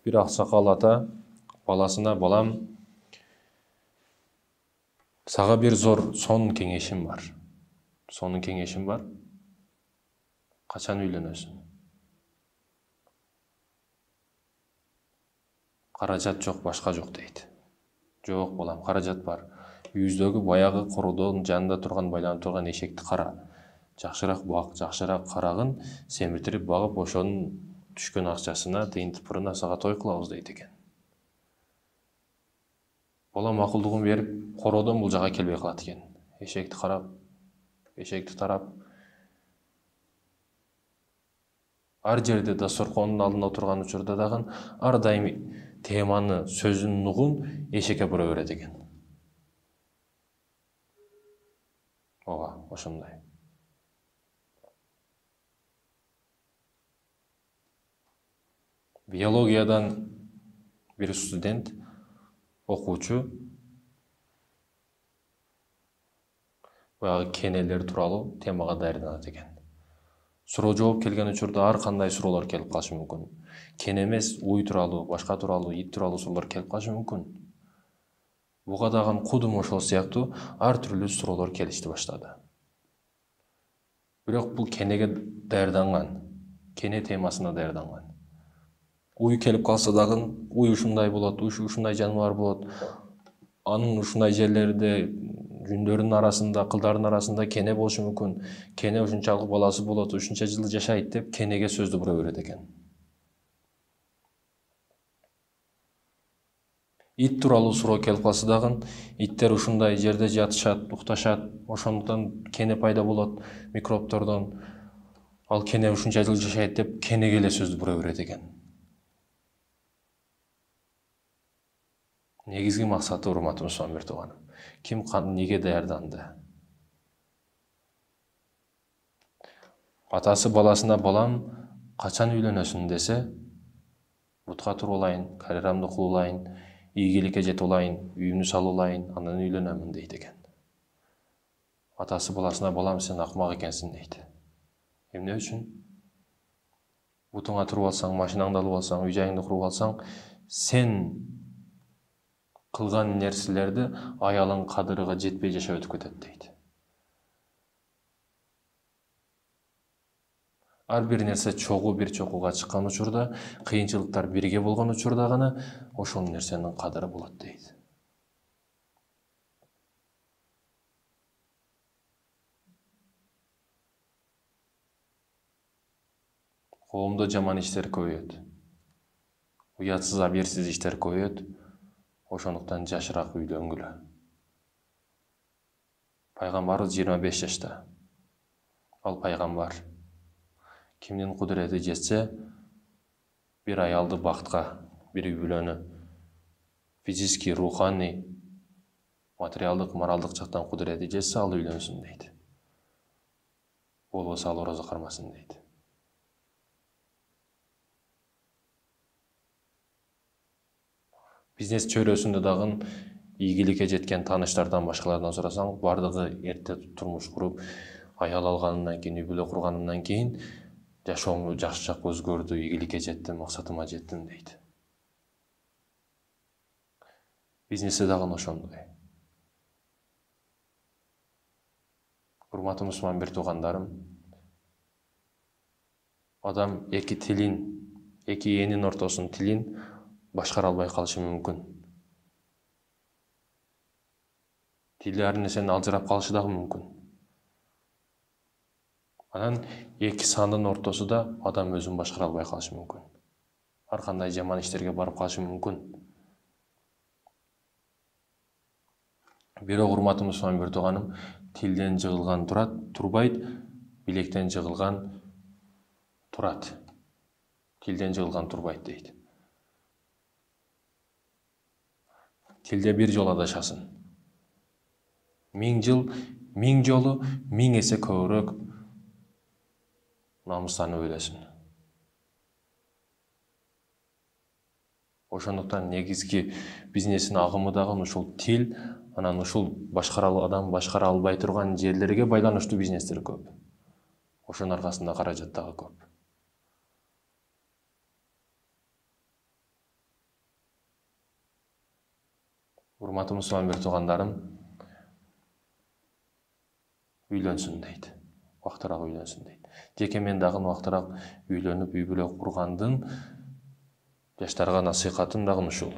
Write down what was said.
Bir аксакал ата баласына: балам, сага бир зор сонун кеңешим бар. Сонун кеңешим бар. Качан үйлөнөсүң? Каражат жок, башка жок дейт. Жок балам, каражат бар. Үйүздөгү баягы короодон жанында турган, байланып турган эшекти кара. Жакшыраак бак, жакшыраак карагын семиртирип багып, ошонун түшкөн акчасына тыйын тыпырына сага той кылабыз дейт экен. Бала макулдугун берип, короодон бул жака келбей калат экен. Эшекти карап, эшекти тарап, ар жерде дасторкондун алдында отурган учурда дагы ар дайым теманы, сөзүн нугун эшекке бура берет экен. Ооба, ошондой. Биологиядан bir студент, окуучу баягы кенелер тууралуу темага даярданат экен. Суроо жооп келген учурда ар кандай суроолор келип калышы мүмкүн. Кене эмес, уй тууралуу, башка тууралуу, ит тууралуу суроолор келип калышы мүмкүн. Буга дагы кудум ошол сыяктуу ар түрлүү суроолор келишти баштады. Бирок бул кенеге даярданган, кене темасына даярданган. Уй келип калса дагы, уй ушундай болот, ушундай жаныбар болот. Анын ушундай жерлерде жүндөрүнүн арасында, кылдарынын арасында кене болушу мүмкүн. Кене ушунчалык баласы болот, ушунча жыл жашайт деп кенеге сөздү бура берет экен. Ит тууралуу суроо келип калса дагы, иттер ушундай жерде жатышат, укташат, ошондуктан кене пайда болот микробтордон. Ал кене ушунча жыл жашайт деп кенеге эле сөздү бура берет экен. Негизги максаты, урматтуу мусулман тууганым, ким неге даярданды? Атасы баласына: балам, качан үйлөнөсүң десе, бутка туруп алайын, карьерамды кылуулайын, ийгиликке жетип алайын, үйүмдү салып алайын, анан үйлөнөмүн дейт экен. Атасы баласына: балам, сен акмак экенсиң дейт. Эмне үчүн? Бутуңа туруп алсаң, машинаңды алып алсаң, үй жайыңды куруп алсаң, сен кылган нерселерди аялың кадырыга жетпей жашап өтүп кетет дейт. Ар бир нерсе чогуу бир чокуга чыккан учурда, кыйынчылыктар бирге болгон учурда гана ошол нерсенин кадыры болот дейт. Коомдо жаман иштер көбөйөт. Уятсыз, аберсиз иштер көбөйөт. Ошондуктан жашыраак үйлөнгүлө. Пайгамбарыбыз 25 жашта. Ал пайгамбар. Кимдин кудурети жетсе, бир аялды бактка, бир үй бүлөнү физический, руханий, материалдык, моралдык жактан кудурети жетсе, ал үйлөнсүн дейт. Болбосо ал орозо кармасын дейт. Бизнес чөйрөсүндө дагы ийгиликке жеткен тааныштардан, башкалардан сурасаң, бардыгы эрте турмуш куруп, аял алганынан кийин, үй бүлө курганынан кийин жашоом жакшы жакка өзгөрдү, ийгиликке жеттим, максатыма жеттим дейт. Бизнесте дагы ошондой. Урматтуу мусулман бир туугандарым, адам эки тилин, эки энин ортосунун тилин башкара албай калышы мүмкүн. Тили ар нерсенин алжырап калышы дагы мүмкүн. Анан эки сандын ортосунда адам өзүн башкара албай калышы мүмкүн. Ар кандай жаман иштерге барып калышы мүмкүн. Бирок урматтуу мусулман бир тууганым, тилден жыгылган турбайт, билектен жыгылган турат. Тилден жыгылган турбайт дейт. Тилде бир жолу адашасың. 1000 жыл, 1000 жолу, 1000 эсе көбүрөөк намыстанып өлөсүң. Ошондуктан негизги бизнестин агымы дагы ушул тил, анан ушул адам башкара албай турган жерлерге байланыштуу бизнестер көп. Ошонун аркасында каражат дагы көп. Урматтуу мусулман бир туугандарым, үйлөнсүн дейт. Убактыраак үйлөнсүн дейт. Жеке мен дагы убактыраак үйлөнүп, үй бүлө кургандын жаштарга насыйхатым дагы ушул.